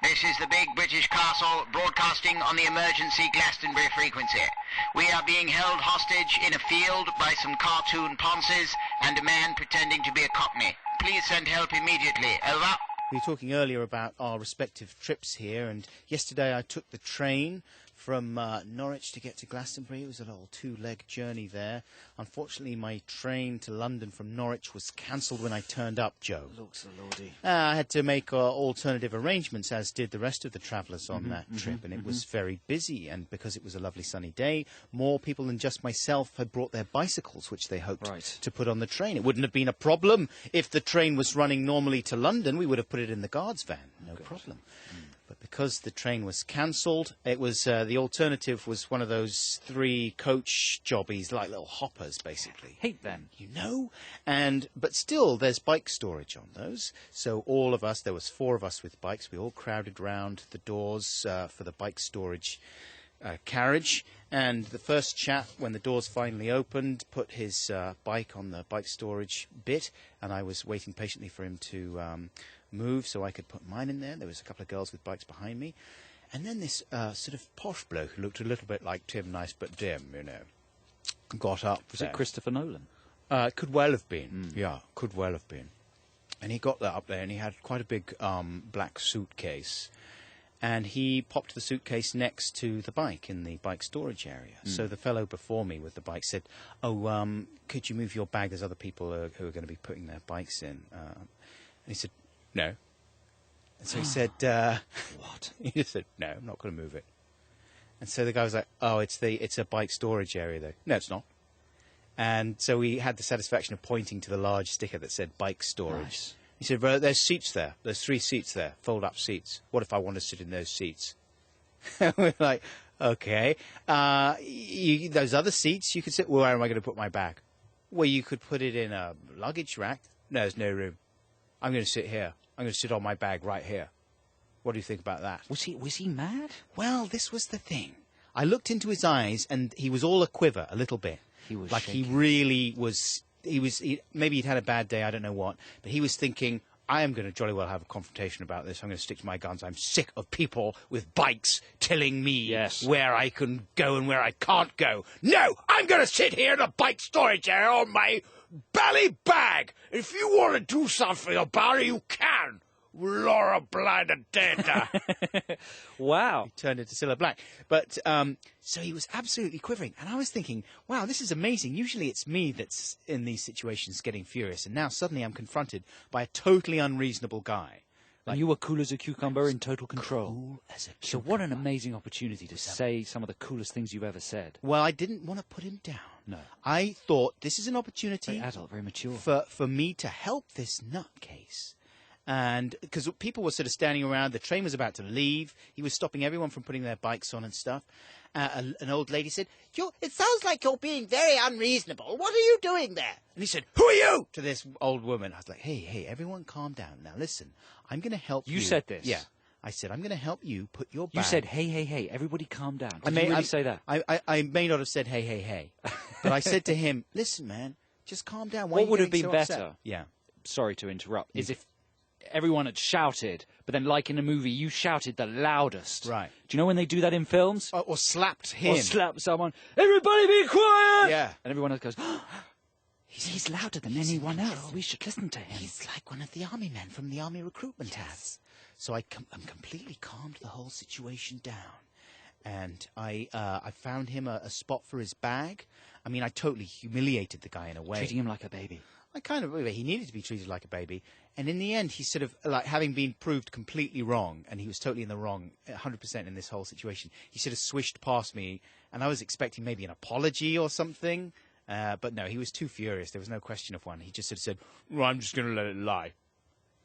This is the big British castle broadcasting on the emergency Glastonbury frequency. We are being held hostage in a field by some cartoon ponces and a man pretending to be a cockney. Please send help immediately. Over. We were talking earlier about our respective trips here, and yesterday I took the train from Norwich to get to Glastonbury. It was a little two-leg journey there. Unfortunately, my train to London from Norwich was cancelled when I turned up, Joe. Looks a lordy. I had to make alternative arrangements, as did the rest of the travellers on that trip, and it was very busy. And because it was a lovely sunny day, more people than just myself had brought their bicycles, which they hoped to put on the train. It wouldn't have been a problem if the train was running normally to London. We would have put it in the guard's van, no problem. But because the train was cancelled, it was the alternative was one of those 3 coach jobbies, like little hoppers, basically. Hate them. You know? But still, there's bike storage on those. So all of us, there was 4 of us with bikes, we all crowded round the doors for the bike storage carriage. And the first chap, when the doors finally opened, put his bike on the bike storage bit, and I was waiting patiently for him to move so I could put mine in there. There was a couple of girls with bikes behind me. And then this sort of posh bloke who looked a little bit like Tim Nice but dim, you know, got up. Was it Christopher Nolan? Could well have been. Yeah, could well have been. And he got that up there, and he had quite a big black suitcase. And he popped the suitcase next to the bike in the bike storage area. So the fellow before me with the bike said, "Oh, could you move your bag? There's other people who are going to be putting their bikes in." And he said, "No." And so he said, "What?" He just said, "No, I'm not going to move it." And so the guy was like, "Oh, it's a bike storage area, though." "No, it's not." And so we had the satisfaction of pointing to the large sticker that said bike storage. Nice. He said, "Well, there's seats there. There's 3 seats there, fold-up seats. What if I want to sit in those seats?" We're like, "Okay. Those other seats, you could sit. Well, where am I going to put my bag?" "Well, you could put it in a luggage rack." "No, there's no room. I'm going to sit here. I'm going to sit on my bag right here. What do you think about that?" Was he mad? Well, this was the thing. I looked into his eyes, and he was all a quiver a little bit. He was like shaking. He really was. Maybe he'd had a bad day, I don't know what, but he was thinking, I am going to jolly well have a confrontation about this. I'm going to stick to my guns. I'm sick of people with bikes telling me where I can go and where I can't go. No, I'm going to sit here in a bike storage area on my belly bag. If you want to do something about it, you can. Laura Blind and dead. Wow. He turned into Cilla Black. But so he was absolutely quivering. And I was thinking, wow, this is amazing. Usually it's me that's in these situations getting furious. And now suddenly I'm confronted by a totally unreasonable guy. And you were cool as a cucumber, in total control. Cool as a cucumber. So what an amazing opportunity to say some of the coolest things you've ever said. Well, I didn't want to put him down. No. I thought this is an opportunity Very adult, very mature. for me to help this nutcase. And because people were sort of standing around, the train was about to leave. He was stopping everyone from putting their bikes on and stuff. An old lady said, "It sounds like you're being very unreasonable. What are you doing there?" And he said, "Who are you?" to this old woman. I was like, hey, everyone calm down. Now listen, I'm going to help you. You said this? Yeah. I said, I'm going to help you put your bag... You said, hey, everybody calm down. Did you really say that? I may not have said, hey. But I said to him, listen, man, just calm down. Why What are you would have getting been so better? upset? Yeah. Sorry to interrupt. Is if everyone had shouted, but then like in a movie, you shouted the loudest. Right. Do you know when they do that in films? Or slapped him. Or slap someone. Everybody be quiet! Yeah. And everyone else goes, he's louder than anyone else. We should listen to him. He's like one of the army men from the army recruitment ads. So I'm completely calmed the whole situation down. And I found him a spot for his bag. I mean, I totally humiliated the guy in a way. Treating him like a baby. He needed to be treated like a baby. And in the end, he sort of, like, having been proved completely wrong, and he was totally in the wrong, 100% in this whole situation, he sort of swished past me, and I was expecting maybe an apology or something. But no, he was too furious. There was no question of one. He just sort of said, "Well, I'm just going to let it lie,"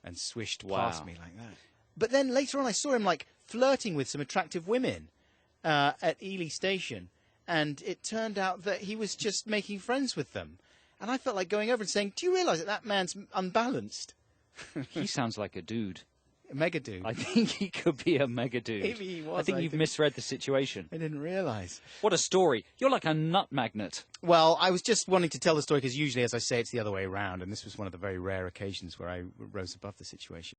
and swished past me like that. But then later on, I saw him, like, flirting with some attractive women at Ely Station, and it turned out that he was just making friends with them. And I felt like going over and saying, "Do you realise that man's unbalanced?" He sounds like a dude. A mega dude. I think he could be a mega dude. Maybe he was. I think you've misread the situation. I didn't realise. What a story. You're like a nut magnet. Well, I was just wanting to tell the story because usually, as I say, it's the other way around. And this was one of the very rare occasions where I rose above the situation.